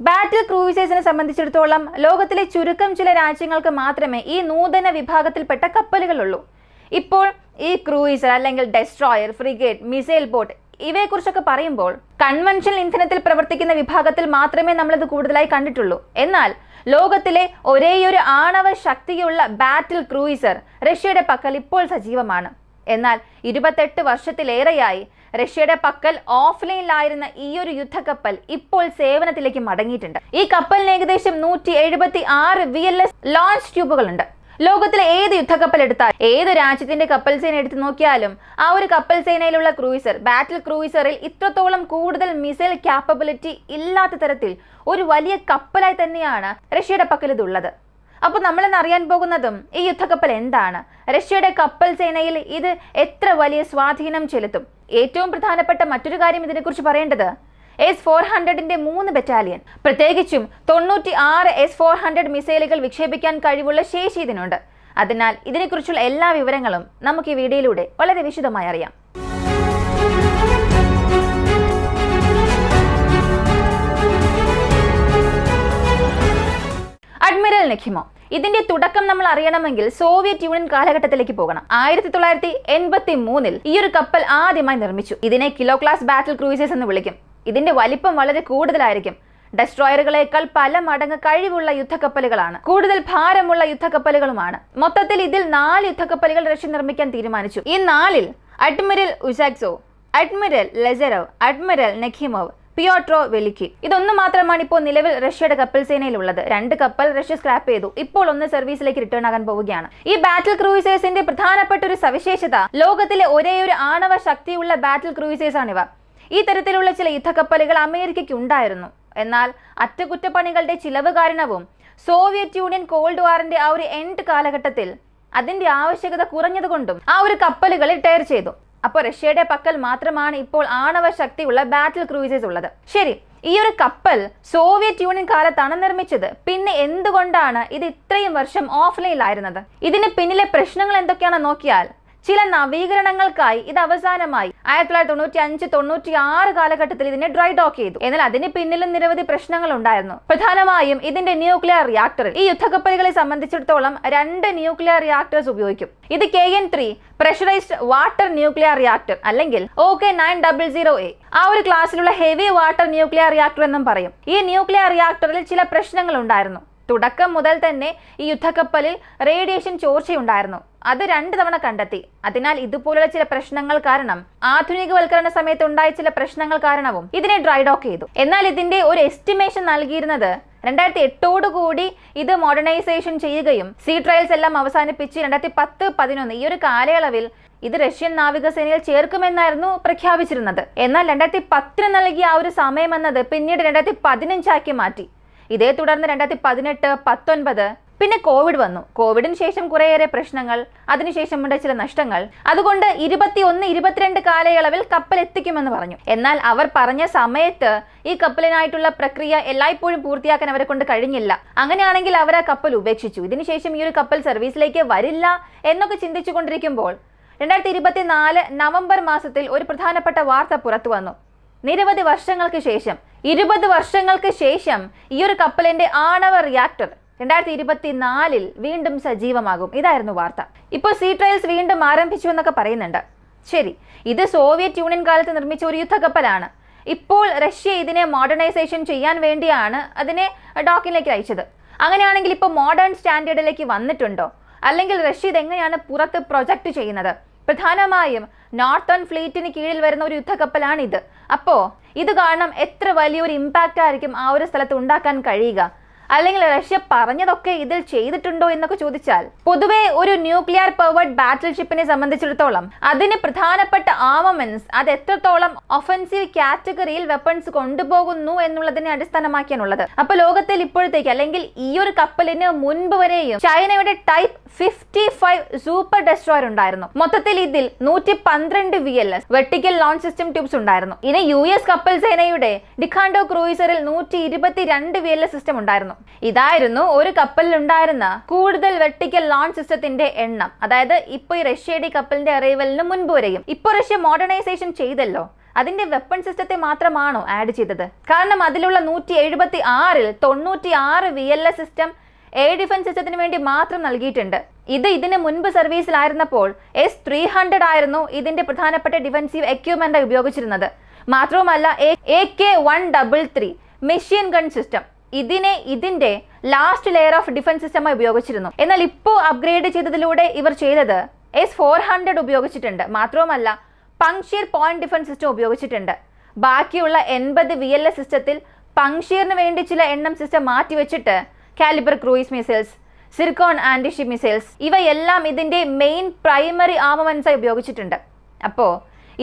ബാറ്റിൽ ക്രൂയിസേഴ്സിനെ സംബന്ധിച്ചിടത്തോളം ലോകത്തിലെ ചുരുക്കം ചില രാജ്യങ്ങൾക്ക് മാത്രമേ ഈ നൂതന വിഭാഗത്തിൽപ്പെട്ട കപ്പലുകളുള്ളൂ. ഇപ്പോൾ ഈ ക്രൂയിസർ അല്ലെങ്കിൽ ഡെസ്ട്രോയർ, ഫ്രിഗേറ്റ്, മിസൈൽ ബോട്ട് ഇവയെക്കുറിച്ചൊക്കെ പറയുമ്പോൾ കൺവെൻഷണൽ ഇന്ധനത്തിൽ പ്രവർത്തിക്കുന്ന വിഭാഗത്തിൽ മാത്രമേ നമ്മളിത് കൂടുതലായി കണ്ടിട്ടുള്ളൂ. എന്നാൽ ലോകത്തിലെ ഒരേയൊരു ആണവ ശക്തിയുള്ള ബാറ്റിൽ ക്രൂയിസർ റഷ്യയുടെ പക്കൽ ഇപ്പോൾ സജീവമാണ്. എന്നാൽ 28 വർഷത്തിലേറെയായി റഷ്യയുടെ പക്കൽ ഓഫ്ലൈനിലായിരുന്ന ഈ ഒരു യുദ്ധക്കപ്പൽ ഇപ്പോൾ സേവനത്തിലേക്ക് മടങ്ങിയിട്ടുണ്ട്. ഈ കപ്പലിന് ഏകദേശം 176 VLS ലോഞ്ച് ട്യൂബുകളുണ്ട്. ലോകത്തിലെ ഏത് യുദ്ധക്കപ്പൽ എടുത്താൽ, ഏത് രാജ്യത്തിന്റെ കപ്പൽ സേന എടുത്തു നോക്കിയാലും ആ ഒരു കപ്പൽ സേനയിലുള്ള ക്രൂയിസർ, ബാറ്റിൽ ക്രൂയിസറിൽ ഇത്രത്തോളം കൂടുതൽ മിസൈൽ ക്യാപ്പബിലിറ്റി ഇല്ലാത്ത തരത്തിൽ ഒരു വലിയ കപ്പലായി തന്നെയാണ് റഷ്യയുടെ പക്കൽ ഇതുള്ളത്. അപ്പോൾ നമ്മളിന്ന് അറിയാൻ പോകുന്നതും ഈ യുദ്ധക്കപ്പൽ എന്താണ്, റഷ്യയുടെ കപ്പൽ സേനയിൽ ഇത് എത്ര വലിയ സ്വാധീനം ചെലുത്തും. ഏറ്റവും പ്രധാനപ്പെട്ട മറ്റൊരു കാര്യം ഇതിനെക്കുറിച്ച് പറയേണ്ടത് S-400ന്റെ 3 ബറ്റാലിയൻ, പ്രത്യേകിച്ചും 96 S-400 മിസൈലുകൾ വിക്ഷേപിക്കാൻ കഴിവുള്ള ശേഷി ഇതിനുണ്ട്. അതിനാൽ ഇതിനെക്കുറിച്ചുള്ള എല്ലാ വിവരങ്ങളും നമുക്ക് ഈ വീഡിയോയിലൂടെ വളരെ വിശദമായി അറിയാം. അഡ്മിറൽ നെഖിമോവ്. ഇതിന്റെ തുടക്കം നമ്മൾ അറിയണമെങ്കിൽ സോവിയറ്റ് യൂണിയൻ കാലഘട്ടത്തിലേക്ക് പോകണം. 1983 ഈ ഒരു കപ്പൽ ആദ്യമായി നിർമ്മിച്ചു. ഇതിനെ കിലോ ക്ലാസ് ബാറ്റിൽ ക്രൂയിസേഴ്സ് എന്ന് വിളിക്കും. ഇതിന്റെ വലിപ്പം വളരെ കൂടുതലായിരിക്കും. ഡെസ്ട്രോയറുകളേക്കാൾ പല മടങ്ങ് കഴിവുള്ള യുദ്ധക്കപ്പലുകളാണ്, കൂടുതൽ ഭാരമുള്ള യുദ്ധക്കപ്പലുകളുമാണ്. മൊത്തത്തിൽ ഇതിൽ 4 യുദ്ധക്കപ്പലുകൾ റഷ്യ നിർമ്മിക്കാൻ തീരുമാനിച്ചു. ഈ 4-ൽ അഡ്മിറൽ ഉസാക്സോവ്, അഡ്മിറൽ ലെസറോവ്, അഡ്മിറൽ നെഖിമോവ്, പിയോട്രോ വെലിക്കി, ഇതൊന്നും മാത്രമാണ് ഇപ്പോൾ നിലവിൽ റഷ്യയുടെ കപ്പൽ സേനയിലുള്ളത്. 2 കപ്പൽ റഷ്യ സ്ക്രാപ്പ് ചെയ്തു. ഇപ്പോൾ 1 സർവീസിലേക്ക് റിട്ടേൺ ആകാൻ പോവുകയാണ്. ഈ ബാറ്റിൽ ക്രൂയിസേഴ്സിന്റെ പ്രധാനപ്പെട്ട ഒരു സവിശേഷത, ലോകത്തിലെ ഒരേയൊരു ആണവ ശക്തിയുള്ള ബാറ്റിൽ ക്രൂയിസേഴ്സ് ആണിവ. ഈ തരത്തിലുള്ള ചില യുദ്ധക്കപ്പലുകൾ അമേരിക്കയ്ക്ക് ഉണ്ടായിരുന്നു. എന്നാൽ അറ്റകുറ്റപ്പണികളുടെ ചിലവ് കാരണവും സോവിയറ്റ് യൂണിയൻ കോൾഡ് വാറിന്റെ ആ ഒരു എൻഡ് കാലഘട്ടത്തിൽ അതിന്റെ ആവശ്യകത കുറഞ്ഞതുകൊണ്ടും ആ ഒരു കപ്പലുകൾ റിട്ടയർ ചെയ്തു. അപ്പോൾ റഷ്യയുടെ പക്കൽ മാത്രമാണ് ഇപ്പോൾ ആണവ ശക്തിയുള്ള ബാറ്റിൽ ക്രൂയിസേഴ്സ് ഉള്ളത്. ശരി, ഈ ഒരു കപ്പൽ സോവിയറ്റ് യൂണിയൻ കാലത്താണ് നിർമ്മിച്ചത്. പിന്നെ എന്തുകൊണ്ടാണ് ഇത് ഇത്രയും വർഷം ഓഫ്ലൈനിലായിരുന്നത്? ഇതിന് പിന്നിലെ പ്രശ്നങ്ങൾ എന്തൊക്കെയാണെന്ന് നോക്കിയാൽ, ചില നവീകരണങ്ങൾക്കായി ഇത് അവസാനമായി 1995-96 കാലഘട്ടത്തിൽ ഇതിനെ ഡ്രൈ ഡോക്ക് ചെയ്തു. എന്നാൽ അതിന് പിന്നിലും നിരവധി പ്രശ്നങ്ങൾ ഉണ്ടായിരുന്നു. പ്രധാനമായും ഇതിന്റെ ന്യൂക്ലിയർ റിയാക്ടറിൽ. ഈ യുദ്ധക്കപ്പലുകളെ സംബന്ധിച്ചിടത്തോളം 2 ന്യൂക്ലിയർ റിയാക്ടേഴ്സ് ഉപയോഗിക്കും. ഇത് KN-3 pressurised water nuclear reactor അല്ലെങ്കിൽ OK900A, ആ ഒരു ക്ലാസ്സിലുള്ള ഹെവി വാട്ടർ ന്യൂക്ലിയർ റിയാക്ടർ എന്നും പറയും. ഈ ന്യൂക്ലിയർ റിയാക്ടറിൽ ചില പ്രശ്നങ്ങൾ ഉണ്ടായിരുന്നു. തുടക്കം മുതൽ തന്നെ ഈ യുദ്ധക്കപ്പലിൽ റേഡിയേഷൻ ചോർച്ചയുണ്ടായിരുന്നു. അത് 2 തവണ കണ്ടെത്തി. അതിനാൽ ഇതുപോലുള്ള ചില പ്രശ്നങ്ങൾ കാരണം, ആധുനികവൽക്കരണ സമയത്ത് ഉണ്ടായ ചില പ്രശ്നങ്ങൾ കാരണവും ഇതിനെ ഡ്രൈ ഡോക്ക് ചെയ്തു. എന്നാൽ ഇതിന്റെ ഒരു എസ്റ്റിമേഷൻ നൽകിയിരുന്നത് 2008 ഇത് മോഡേണൈസേഷൻ ചെയ്യുകയും സീ ട്രയൽസ് എല്ലാം അവസാനിപ്പിച്ച് 2010-11 ഈ ഒരു കാലയളവിൽ ഇത് റഷ്യൻ നാവികസേനയിൽ ചേർക്കുമെന്നായിരുന്നു പ്രഖ്യാപിച്ചിരുന്നത്. എന്നാൽ 2010 നൽകിയ ആ ഒരു സമയം എന്നത് പിന്നീട് 2015 മാറ്റി. ഇതേ തുടർന്ന് 2018-19 പിന്നെ കോവിഡ് വന്നു. കോവിഡിന് ശേഷം കുറേയേറെ പ്രശ്നങ്ങൾ, അതിനുശേഷമുണ്ട് ചില നഷ്ടങ്ങൾ. അതുകൊണ്ട് 21-22 കാലയളവിൽ കപ്പൽ എത്തിക്കുമെന്ന് പറഞ്ഞു. എന്നാൽ അവർ പറഞ്ഞ സമയത്ത് ഈ കപ്പലിനായിട്ടുള്ള പ്രക്രിയ എല്ലായ്പ്പോഴും പൂർത്തിയാക്കാൻ അവരെ കൊണ്ട് കഴിഞ്ഞില്ല. അങ്ങനെയാണെങ്കിൽ അവർ ആ കപ്പൽ ഉപേക്ഷിച്ചു. ഇതിനുശേഷം ഈ ഒരു കപ്പൽ സർവീസിലേക്ക് വരില്ല എന്നൊക്കെ ചിന്തിച്ചുകൊണ്ടിരിക്കുമ്പോൾ 2024 നവംബർ മാസത്തിൽ ഒരു പ്രധാനപ്പെട്ട വാർത്ത പുറത്തു വന്നു. നിരവധി വർഷങ്ങൾക്ക് ശേഷം, 20 വർഷങ്ങൾക്ക് ശേഷം ഈ ഒരു കപ്പലിന്റെ ആണവ റിയാക്ടർ 2024 വീണ്ടും സജീവമാകും. ഇതായിരുന്നു വാർത്ത. ഇപ്പോൾ സീ ട്രയൽസ് വീണ്ടും ആരംഭിച്ചു എന്നൊക്കെ പറയുന്നുണ്ട്. ശരി, ഇത് സോവിയറ്റ് യൂണിയൻ കാലത്ത് നിർമ്മിച്ച ഒരു യുദ്ധക്കപ്പലാണ്. ഇപ്പോൾ റഷ്യ ഇതിനെ മോഡേണൈസേഷൻ ചെയ്യാൻ വേണ്ടിയാണ് അതിനെ ഡോക്കിലേക്ക് അയച്ചത്. അങ്ങനെയാണെങ്കിൽ ഇപ്പോൾ മോഡേൺ സ്റ്റാൻഡേർഡിലേക്ക് വന്നിട്ടുണ്ടോ? അല്ലെങ്കിൽ റഷ്യ ഇതെങ്ങനെയാണ് പുറത്ത് പ്രൊജക്റ്റ് ചെയ്യുന്നത്? പ്രധാനമായും നോർത്തേൺ ഫ്ലീറ്റിന് കീഴിൽ വരുന്ന ഒരു യുദ്ധക്കപ്പലാണിത്. അപ്പോൾ ഇത് കാരണം എത്ര വലിയൊരു ഇമ്പാക്റ്റ് ആയിരിക്കും ആ ഒരു സ്ഥലത്ത് ഉണ്ടാക്കാൻ കഴിയുക? അല്ലെങ്കിൽ റഷ്യ പറഞ്ഞതൊക്കെ ഇതിൽ ചെയ്തിട്ടുണ്ടോ എന്നൊക്കെ ചോദിച്ചാൽ, പൊതുവെ ഒരു ന്യൂക്ലിയർ പവേർഡ് ബാറ്റിൽ ഷിപ്പിനെ സംബന്ധിച്ചിടത്തോളം അതിന് പ്രധാനപ്പെട്ട ആർമമെന്റ്സ് അത് എത്രത്തോളം ഒഫൻസീവ് കാറ്റഗറിയിൽ വെപ്പൺസ് കൊണ്ടുപോകുന്നു എന്നുള്ളതിനെ അടിസ്ഥാനമാക്കിയാണുള്ളത്. അപ്പൊ ലോകത്തിൽ ഇപ്പോഴത്തേക്ക് അല്ലെങ്കിൽ ഈ ഒരു കപ്പലിന് മുൻപ് വരെയും ചൈനയുടെ ടൈപ്പ് 55 സൂപ്പർ ഡെസ്ട്രോയർ ഉണ്ടായിരുന്നു. മൊത്തത്തിൽ ഇതിൽ 112 VLS vertical launch system tubes ഉണ്ടായിരുന്നു. ഇനി US കപ്പൽ സേനയുടെ ഡിക്കാൻഡോ ക്രൂയിസറിൽ 122 VLS സിസ്റ്റം ഉണ്ടായിരുന്നു. ഇതായിരുന്നു ഒരു കപ്പലിൽ ഉണ്ടായിരുന്ന കൂടുതൽ വെർട്ടിക്കൽ ലോഞ്ച് സിസ്റ്റത്തിന്റെ എണ്ണം. അതായത് ഇപ്പൊ ഈ റഷ്യയുടെ കപ്പലിന്റെ അറൈവലിന് മുൻപ് വരെയും. ഇപ്പൊ റഷ്യ മോഡേണൈസേഷൻ ചെയ്തല്ലോ. അതിന്റെ വെപ്പൺ സിസ്റ്റത്തെ മാത്രമാണോ ആഡ് ചെയ്തത്? കാരണം അതിലുള്ള 176-ൽ 96 VLS സിസ്റ്റം എയർ ഡിഫൻസ് സിസ്റ്റത്തിന് വേണ്ടി മാത്രം നൽകിയിട്ടുണ്ട്. ഇതിന് മുൻപ് സർവീസിലായിരുന്നപ്പോൾ S-300 ആയിരുന്നു ഇതിന്റെ പ്രധാനപ്പെട്ട ഡിഫൻസീവ് എക്യുപ്മെന്റ് ഉപയോഗിച്ചിരുന്നത്. മാത്രവുമല്ല AK-133 മെഷീൻ ഗൺ സിസ്റ്റം ഇതിന്റെ ലാസ്റ്റ് ലെയർ ഓഫ് ഡിഫൻസ് സിസ്റ്റമായി ഉപയോഗിച്ചിരുന്നു. എന്നാൽ ഇപ്പോൾ അപ്ഗ്രേഡ് ചെയ്തതിലൂടെ ഇവർ ചെയ്തത് S-400 ഉപയോഗിച്ചിട്ടുണ്ട്. മാത്രവുമല്ല പങ്ഷീർ പോയിന്റ് ഡിഫൻസ് സിസ്റ്റം ഉപയോഗിച്ചിട്ടുണ്ട്. ബാക്കിയുള്ള 80 VLS സിസ്റ്റത്തിൽ പങ്ഷീറിന് വേണ്ടി ചില എണ്ണം സിസ്റ്റം മാറ്റിവെച്ചിട്ട് Kalibr cruise missiles, Zircon antiship missiles ഇവയെല്ലാം ഇതിന്റെ മെയിൻ പ്രൈമറി ആർമമെന്റ്സായി ഉപയോഗിച്ചിട്ടുണ്ട്. അപ്പോൾ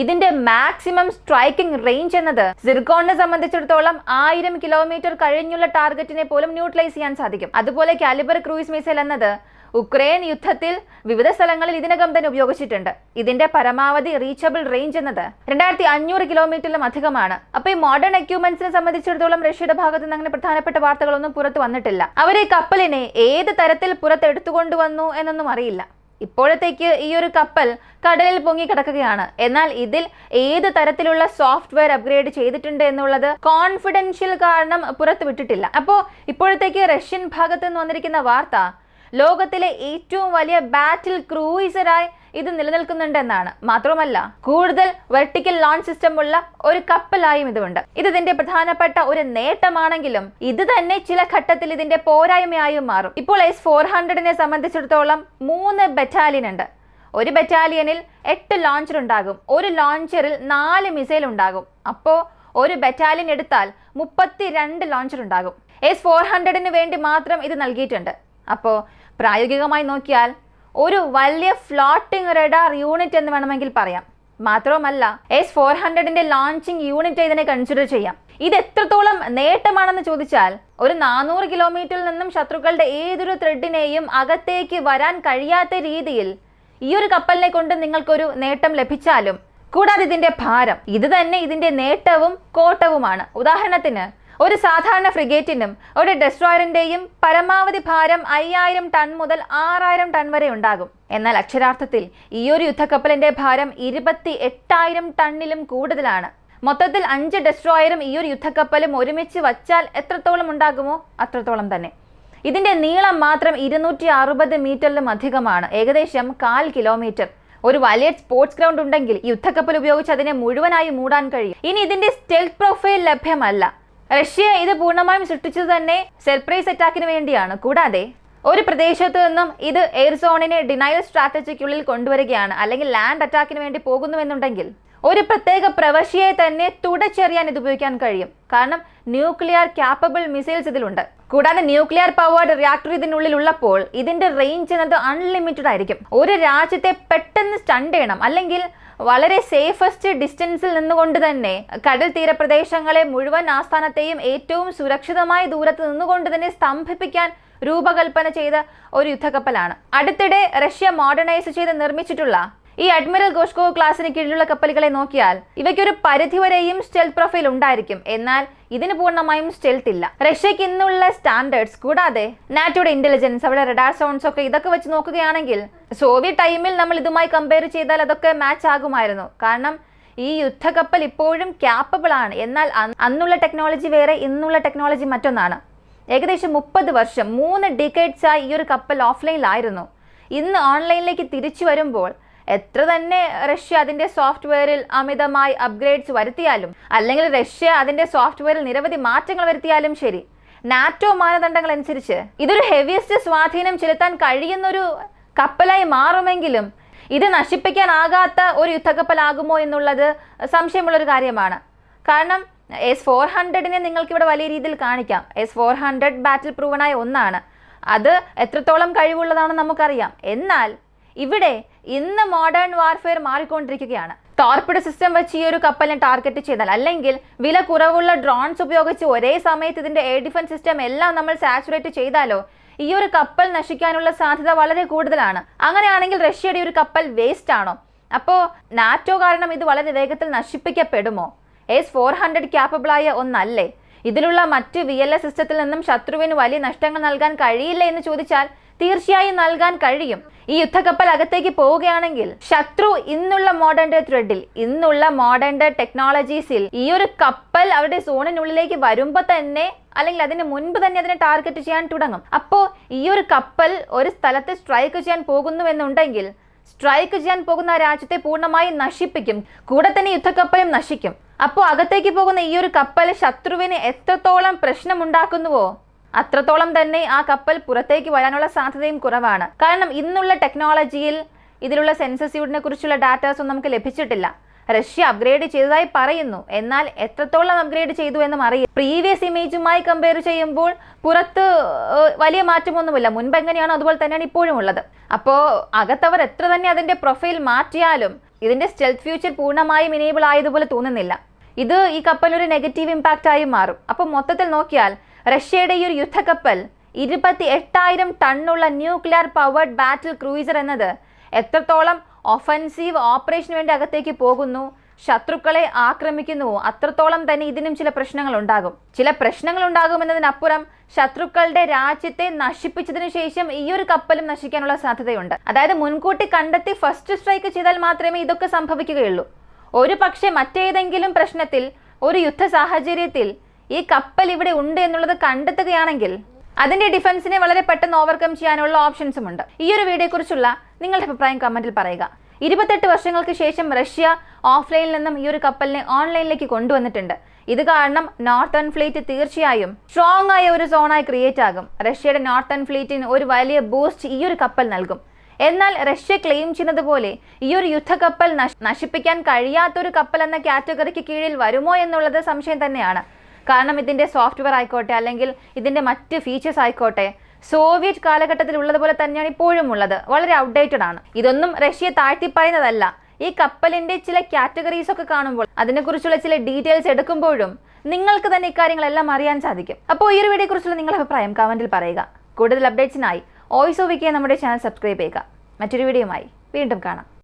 ഇതിന്റെ മാക്സിമം സ്ട്രൈക്കിംഗ് റേഞ്ച് എന്നത് സിർക്കോണിനെ സംബന്ധിച്ചിടത്തോളം 1000 കിലോമീറ്റർ കഴിഞ്ഞുള്ള ടാർഗറ്റിനെ പോലും ന്യൂട്രലൈസ് ചെയ്യാൻ സാധിക്കും. അതുപോലെ കാലിബർ ക്രൂയിസ് മിസൈൽ എന്നത് ഉക്രൈൻ യുദ്ധത്തിൽ വിവിധ സ്ഥലങ്ങളിൽ ഇതിനകം തന്നെ ഉപയോഗിച്ചിട്ടുണ്ട്. ഇതിന്റെ പരമാവധി റീച്ചബിൾ റേഞ്ച് എന്നത് 2500 കിലോമീറ്ററിലും അധികമാണ്. അപ്പൊ ഈ മോഡേൺ എക്യുപ്മെന്റ്സിനെ സംബന്ധിച്ചിടത്തോളം റഷ്യയുടെ ഭാഗത്ത് നിന്ന് അങ്ങനെ പ്രധാനപ്പെട്ട വാർത്തകളൊന്നും പുറത്തു വന്നിട്ടില്ല. അവർ ഈ കപ്പലിനെ ഏത് തരത്തിൽ പുറത്തെടുത്തുകൊണ്ടുവന്നു എന്നൊന്നും അറിയില്ല. ഇപ്പോഴത്തേക്ക് ഈ ഒരു കപ്പൽ കടലിൽ പൊങ്ങി കിടക്കുകയാണ്. എന്നാൽ ഇതിൽ ഏത് തരത്തിലുള്ള സോഫ്റ്റ്വെയർ അപ്ഗ്രേഡ് ചെയ്തിട്ടുണ്ട് എന്നുള്ളത് കോൺഫിഡൻഷ്യൽ കാരണം പുറത്തു വിട്ടിട്ടില്ല. അപ്പോൾ ഇപ്പോഴത്തേക്ക് റഷ്യൻ ഭാഗത്ത് നിന്ന് വന്നിരിക്കുന്ന വാർത്ത ലോകത്തിലെ ഏറ്റവും വലിയ ബാറ്റിൽ ക്രൂയിസറായി ഇത് നിലനിൽക്കുന്നുണ്ടെന്നാണ്. മാത്രമല്ല കൂടുതൽ വെർട്ടിക്കൽ ലോഞ്ച് സിസ്റ്റം ഉള്ള ഒരു കപ്പലായും ഇതുണ്ട്. ഇതിന്റെ പ്രധാനപ്പെട്ട ഒരു നേട്ടമാണെങ്കിലും ഇത് തന്നെ ചില ഘട്ടത്തിൽ ഇതിന്റെ പോരായ്മയായും മാറും. ഇപ്പോൾ S-400നെ സംബന്ധിച്ചിടത്തോളം 3 ബറ്റാലിയൻ ഉണ്ട്. ഒരു ബറ്റാലിയനിൽ 8 ലോഞ്ചർ ഉണ്ടാകും. ഒരു ലോഞ്ചറിൽ 4 മിസൈൽ ഉണ്ടാകും. അപ്പോൾ ഒരു ബറ്റാലിയൻ എടുത്താൽ 32 ലോഞ്ചർ ഉണ്ടാകും. S-400ന് വേണ്ടി മാത്രം ഇത് നൽകിയിട്ടുണ്ട്. അപ്പോൾ പ്രായോഗികമായി നോക്കിയാൽ ഒരു വലിയ ഫ്ലോട്ടിംഗ് റഡാർ യൂണിറ്റ് എന്ന് വേണമെങ്കിൽ പറയാം. മാത്രവുമല്ല S-400ന്റെ ലോഞ്ചിങ് യൂണിറ്റ് ഇതിനെ കൺസിഡർ ചെയ്യാം. ഇത് എത്രത്തോളം നേട്ടമാണെന്ന് ചോദിച്ചാൽ ഒരു 400 കിലോമീറ്ററിൽ നിന്നും ശത്രുക്കളുടെ ഏതൊരു ത്രെഡിനെയും അകത്തേക്ക് വരാൻ കഴിയാത്ത രീതിയിൽ ഈ ഒരു കപ്പലിനെ കൊണ്ട് നിങ്ങൾക്കൊരു നേട്ടം ലഭിച്ചാലും കൂടാതെ ഇതിന്റെ ഭാരം ഇത് തന്നെ ഇതിന്റെ നേട്ടവും കോട്ടവുമാണ്. ഉദാഹരണത്തിന് ഒരു സാധാരണ ഫ്രിഗേറ്റിനും ഒരു ഡെസ്ട്രോയറിന്റെയും പരമാവധി ഭാരം 5000 ടൺ മുതൽ 6000 ടൺ വരെ ഉണ്ടാകും. എന്നാൽ അക്ഷരാർത്ഥത്തിൽ ഈ ഒരു യുദ്ധക്കപ്പലിന്റെ ഭാരം 28,000 ടണ്ണിലും കൂടുതലാണ്. മൊത്തത്തിൽ 5 ഡെസ്ട്രോയറും ഈ ഒരു യുദ്ധക്കപ്പലും ഒരുമിച്ച് വച്ചാൽ എത്രത്തോളം ഉണ്ടാകുമോ അത്രത്തോളം തന്നെ. ഇതിന്റെ നീളം മാത്രം 260 മീറ്ററിലും അധികമാണ്, ഏകദേശം 1/4 കിലോമീറ്റർ. ഒരു വലിയ സ്പോർട്സ് ഗ്രൗണ്ട് ഉണ്ടെങ്കിൽ യുദ്ധക്കപ്പൽ ഉപയോഗിച്ച് അതിനെ മുഴുവനായി മൂടാൻ കഴിയും. ഇനി ഇതിന്റെ സ്റ്റെൽത്ത് പ്രൊഫൈൽ ലഭ്യമല്ല. റഷ്യ ഇത് പൂർണ്ണമായും സൃഷ്ടിച്ചത് തന്നെ സർപ്രൈസ് അറ്റാക്കിന് വേണ്ടിയാണ്. കൂടാതെ ഒരു പ്രദേശത്ത് നിന്നും ഇത് എയർ സോണിനെ ഡിനയൽ സ്ട്രാറ്റജിക്കുള്ളിൽ കൊണ്ടുവരികയാണ്, അല്ലെങ്കിൽ ലാൻഡ് അറ്റാക്കിന് വേണ്ടി പോകുന്നുവെന്നുണ്ടെങ്കിൽ ഒരു പ്രത്യേക പ്രവശ്യയെ തന്നെ തുടച്ചെറിയാൻ ഇത് ഉപയോഗിക്കാൻ കഴിയും. കാരണം ന്യൂക്ലിയർ ക്യാപ്പബിൾ മിസൈൽസ് ഇതിലുണ്ട്. കൂടാതെ ന്യൂക്ലിയർ പവേർഡ് റിയാക്ടർ ഇതിനുള്ളിൽ ഉള്ളപ്പോൾ ഇതിന്റെ റേഞ്ച് എന്നത് അൺലിമിറ്റഡ് ആയിരിക്കും. ഒരു രാജ്യത്തെ പെട്ടെന്ന് സ്റ്റണ്ട് ചെയ്യണം, അല്ലെങ്കിൽ വളരെ സേഫസ്റ്റ് ഡിസ്റ്റൻസിൽ നിന്നുകൊണ്ട് തന്നെ കടൽ തീരപ്രദേശങ്ങളെ മുഴുവൻ ആസ്ഥാനത്തെയും ഏറ്റവും സുരക്ഷിതമായ ദൂരത്ത് നിന്നുകൊണ്ട് തന്നെ സ്തംഭിപ്പിക്കാൻ രൂപകൽപ്പന ചെയ്ത ഒരു യുദ്ധക്കപ്പലാണ്. അടുത്തിടെ റഷ്യ മോഡേണൈസ് ചെയ്ത് നിർമ്മിച്ചിട്ടുള്ള ഈ അഡ്മിറൽ ഗോഷ്കോവ് ക്ലാസിന് കീഴിലുള്ള കപ്പലുകളെ നോക്കിയാൽ ഇവയ്ക്കൊരു പരിധിവരെയും സ്റ്റെൽത്ത് പ്രൊഫൈൽ ഉണ്ടായിരിക്കും. എന്നാൽ ഇതിന് പൂർണ്ണമായും സ്റ്റെൽത്ത് ഇല്ല. റഷ്യക്ക് ഇന്നുള്ള സ്റ്റാൻഡേർഡ്സ് കൂടാതെ നാറ്റോയുടെ ഇന്റലിജൻസ്, അവിടെ റഡാർ സൗണ്ട്സ് ഒക്കെ ഇതൊക്കെ വെച്ച് നോക്കുകയാണെങ്കിൽ സോവിയറ്റ് ടൈമിൽ നമ്മൾ ഇതുമായി കമ്പയർ ചെയ്താൽ അതൊക്കെ മാച്ച് ആകുമായിരുന്നു. കാരണം ഈ യുദ്ധക്കപ്പൽ ഇപ്പോഴും ക്യാപ്പബിൾ ആണ്. എന്നാൽ അന്നുള്ള ടെക്നോളജി വേറെ, ഇന്നുള്ള ടെക്നോളജി മറ്റൊന്നാണ്. ഏകദേശം 30 വർഷം 3 ഡിക്കേഡ്സായി ഈ ഒരു കപ്പൽ ഓഫ്ലൈനിലായിരുന്നു. ഇന്ന് ഓൺലൈനിലേക്ക് തിരിച്ചു വരുമ്പോൾ എത്ര തന്നെ റഷ്യ അതിന്റെ സോഫ്റ്റ്വെയറിൽ അമിതമായി അപ്ഗ്രേഡ്സ് വരുത്തിയാലും, അല്ലെങ്കിൽ റഷ്യ അതിന്റെ സോഫ്റ്റ്വെയറിൽ നിരവധി മാറ്റങ്ങൾ വരുത്തിയാലും ശരി, നാറ്റോ മാനദണ്ഡങ്ങൾ അനുസരിച്ച് ഇതൊരു ഹെവിയസ്റ്റ് സ്വാധീനം ചെലുത്താൻ കഴിയുന്നൊരു കപ്പലായി മാറുമെങ്കിലും ഇത് നശിപ്പിക്കാനാകാത്ത ഒരു യുദ്ധക്കപ്പലാകുമോ എന്നുള്ളത് സംശയമുള്ളൊരു കാര്യമാണ്. കാരണം S-400നെ നിങ്ങൾക്കിവിടെ വലിയ രീതിയിൽ കാണിക്കാം. S-400 ബാറ്റിൽ പ്രൂവനായ ഒന്നാണ്. അത് എത്രത്തോളം കഴിവുള്ളതാണെന്ന് നമുക്കറിയാം. എന്നാൽ ഇവിടെ ഇന്ന് മോഡേൺ വാർഫെയർ മാറിക്കൊണ്ടിരിക്കുകയാണ്. ടോർപിഡോ സിസ്റ്റം വെച്ച് ഈ ഒരു കപ്പലിനെ ടാർഗറ്റ് ചെയ്താൽ, അല്ലെങ്കിൽ വില കുറവുള്ള ഡ്രോൺസ് ഉപയോഗിച്ച് ഒരേ സമയത്ത് ഇതിന്റെ എയർ ഡിഫൻസ് സിസ്റ്റം എല്ലാം നമ്മൾ സാച്ചുറേറ്റ് ചെയ്താലോ ഈ ഒരു കപ്പൽ നശിക്കാനുള്ള സാധ്യത വളരെ കൂടുതലാണ്. അങ്ങനെയാണെങ്കിൽ റഷ്യയുടെ ഒരു കപ്പൽ വേസ്റ്റ് ആണോ? അപ്പോൾ നാറ്റോ കാരണം ഇത് വളരെ വേഗത്തിൽ നശിപ്പിക്കപ്പെടുമോ? S-400 ക്യാപ്പബിളായ ഒന്നല്ലേ? ഇതിലുള്ള മറ്റ് VLS സിസ്റ്റത്തിൽ നിന്നും ശത്രുവിന് വലിയ നഷ്ടങ്ങൾ നൽകാൻ കഴിയില്ല എന്ന് ചോദിച്ചാൽ തീർച്ചയായും നൽകാൻ കഴിയും. ഈ യുദ്ധക്കപ്പൽ അകത്തേക്ക് പോവുകയാണെങ്കിൽ ശത്രു ഇന്നുള്ള മോഡേൺ ഡേ ത്രെഡിൽ, ഇന്നുള്ള മോഡേൺ ഡേ ടെക്നോളജീസിൽ ഈ ഒരു കപ്പൽ അവരുടെ സോണിനുള്ളിലേക്ക് വരുമ്പോൾ തന്നെ, അല്ലെങ്കിൽ അതിന് മുൻപ് തന്നെ അതിനെ ടാർഗറ്റ് ചെയ്യാൻ തുടങ്ങും. അപ്പോൾ ഈ ഒരു കപ്പൽ ഒരു സ്ഥലത്ത് സ്ട്രൈക്ക് ചെയ്യാൻ പോകുന്നുവെന്നുണ്ടെങ്കിൽ സ്ട്രൈക്ക് ചെയ്യാൻ പോകുന്ന ആ രാജ്യത്തെ പൂർണ്ണമായും നശിപ്പിക്കും. കൂടെ തന്നെ യുദ്ധക്കപ്പലും നശിക്കും. അപ്പോൾ അകത്തേക്ക് പോകുന്ന ഈ ഒരു കപ്പൽ ശത്രുവിന് എത്രത്തോളം പ്രശ്നമുണ്ടാക്കുന്നുവോ അത്രത്തോളം തന്നെ ആ കപ്പൽ പുറത്തേക്ക് വരാനുള്ള സാധ്യതയും കുറവാണ്. കാരണം ഇന്നുള്ള ടെക്നോളജിയിൽ ഇതിലുള്ള സെൻസസ് യൂണിറ്റിനെ കുറിച്ചുള്ള ഡാറ്റാസ് ഒന്നും നമുക്ക് ലഭിച്ചിട്ടില്ല. റഷ്യ അപ്ഗ്രേഡ് ചെയ്തതായി പറയുന്നു, എന്നാൽ എത്രത്തോളം അപ്ഗ്രേഡ് ചെയ്തു എന്നും അറിയില്ല. പ്രീവിയസ് ഇമേജുമായി കമ്പയർ ചെയ്യുമ്പോൾ പുറത്ത് വലിയ മാറ്റമൊന്നുമില്ല. മുൻപ് എങ്ങനെയാണോ അതുപോലെ തന്നെയാണ് ഇപ്പോഴും ഉള്ളത്. അപ്പോൾ അകത്തവർ എത്ര തന്നെ അതിന്റെ പ്രൊഫൈൽ മാറ്റിയാലും ഇതിന്റെ സ്റ്റെൽത്ത് ഫ്യൂച്ചർ പൂർണ്ണമായും ഇനേബിൾ ആയതുപോലെ തോന്നുന്നില്ല. ഇത് ഈ കപ്പലിനൊരു നെഗറ്റീവ് ഇമ്പാക്റ്റ് ആയി മാറും. അപ്പോൾ മൊത്തത്തിൽ നോക്കിയാൽ റഷ്യയുടെ ഈ ഒരു യുദ്ധക്കപ്പൽ 28,000 ടണ്ണുള്ള ന്യൂക്ലിയർ പവർഡ് ബാറ്റിൽ ക്രൂയിസർ എന്നത് എത്രത്തോളം ഒഫൻസീവ് ഓപ്പറേഷന് വേണ്ടി അകത്തേക്ക് പോകുന്നു, ശത്രുക്കളെ ആക്രമിക്കുന്നുവോ അത്രത്തോളം തന്നെ ഇതിനും ചില പ്രശ്നങ്ങൾ ഉണ്ടാകും. ചില പ്രശ്നങ്ങൾ ഉണ്ടാകുമെന്നതിനപ്പുറം ശത്രുക്കളുടെ രാജ്യത്തെ നശിപ്പിച്ചതിനു ശേഷം ഈ ഒരു കപ്പലും നശിക്കാനുള്ള സാധ്യതയുണ്ട്. അതായത് മുൻകൂട്ടി കണ്ടെത്തി ഫസ്റ്റ് സ്ട്രൈക്ക് ചെയ്താൽ മാത്രമേ ഇതൊക്കെ സംഭവിക്കുകയുള്ളൂ. ഒരു പക്ഷേ മറ്റേതെങ്കിലും പ്രശ്നത്തിൽ, ഒരു യുദ്ധ സാഹചര്യത്തിൽ ഈ കപ്പൽ ഇവിടെ ഉണ്ട് എന്നുള്ളത് കണ്ടെത്തുകയാണെങ്കിൽ അതിന്റെ ഡിഫൻസിനെ വളരെ പെട്ടെന്ന് ഓവർകം ചെയ്യാനുള്ള ഓപ്ഷൻസും ഉണ്ട്. ഈ ഒരു വീഡിയോയെക്കുറിച്ചുള്ള നിങ്ങളുടെ അഭിപ്രായം കമന്റിൽ പറയുക. 28 വർഷങ്ങൾക്ക് ശേഷം റഷ്യ ഓഫ്ലൈനിൽ നിന്നും ഈ ഒരു കപ്പലിനെ ഓൺലൈനിലേക്ക് കൊണ്ടുവന്നിട്ടുണ്ട്. ഇത് കാരണം നോർത്തേൺ ഫ്ലീറ്റ് തീർച്ചയായും സ്ട്രോങ് ആയ ഒരു സോണായി ക്രിയേറ്റ് ആകും. റഷ്യയുടെ നോർത്തേൺ ഫ്ലീറ്റിന് ഒരു വലിയ ബൂസ്റ്റ് ഈ ഒരു കപ്പൽ നൽകും. എന്നാൽ റഷ്യ ക്ലെയിം ചെയ്യുന്നത് പോലെ ഈ ഒരു യുദ്ധക്കപ്പൽ നശിപ്പിക്കാൻ കഴിയാത്തൊരു കപ്പൽ എന്ന കാറ്റഗറിക്ക് കീഴിൽ വരുമോ എന്നുള്ളത് സംശയം തന്നെയാണ്. കാരണം ഇതിന്റെ സോഫ്റ്റ്വെയർ ആയിക്കോട്ടെ, അല്ലെങ്കിൽ ഇതിന്റെ മറ്റ് ഫീച്ചേഴ്സ് ആയിക്കോട്ടെ, സോവിയറ്റ് കാലഘട്ടത്തിൽ ഉള്ളതുപോലെ തന്നെയാണ് ഇപ്പോഴും ഉള്ളത്. വളരെ ഔട്ട്ഡേറ്റഡ് ആണ്. ഇതൊന്നും റഷ്യ താഴ്ത്തി പറയുന്നതല്ല. ഈ കപ്പലിന്റെ ചില കാറ്റഗറീസ് ഒക്കെ കാണുമ്പോൾ, അതിനെക്കുറിച്ചുള്ള ചില ഡീറ്റെയിൽസ് എടുക്കുമ്പോഴും നിങ്ങൾക്ക് തന്നെ ഇക്കാര്യങ്ങളെല്ലാം അറിയാൻ സാധിക്കും. അപ്പോൾ ഈ ഒരു വീഡിയോ കുറിച്ചുള്ള നിങ്ങളുടെ അഭിപ്രായം കമന്റിൽ പറയുക. കൂടുതൽ അപ്ഡേറ്റ്സിനായി വോയിസ് ഓഫ് വിക്കിയെ നമ്മുടെ ചാനൽ സബ്സ്ക്രൈബ് ചെയ്യുക. മറ്റൊരു വീഡിയോയുമായി വീണ്ടും കാണാം.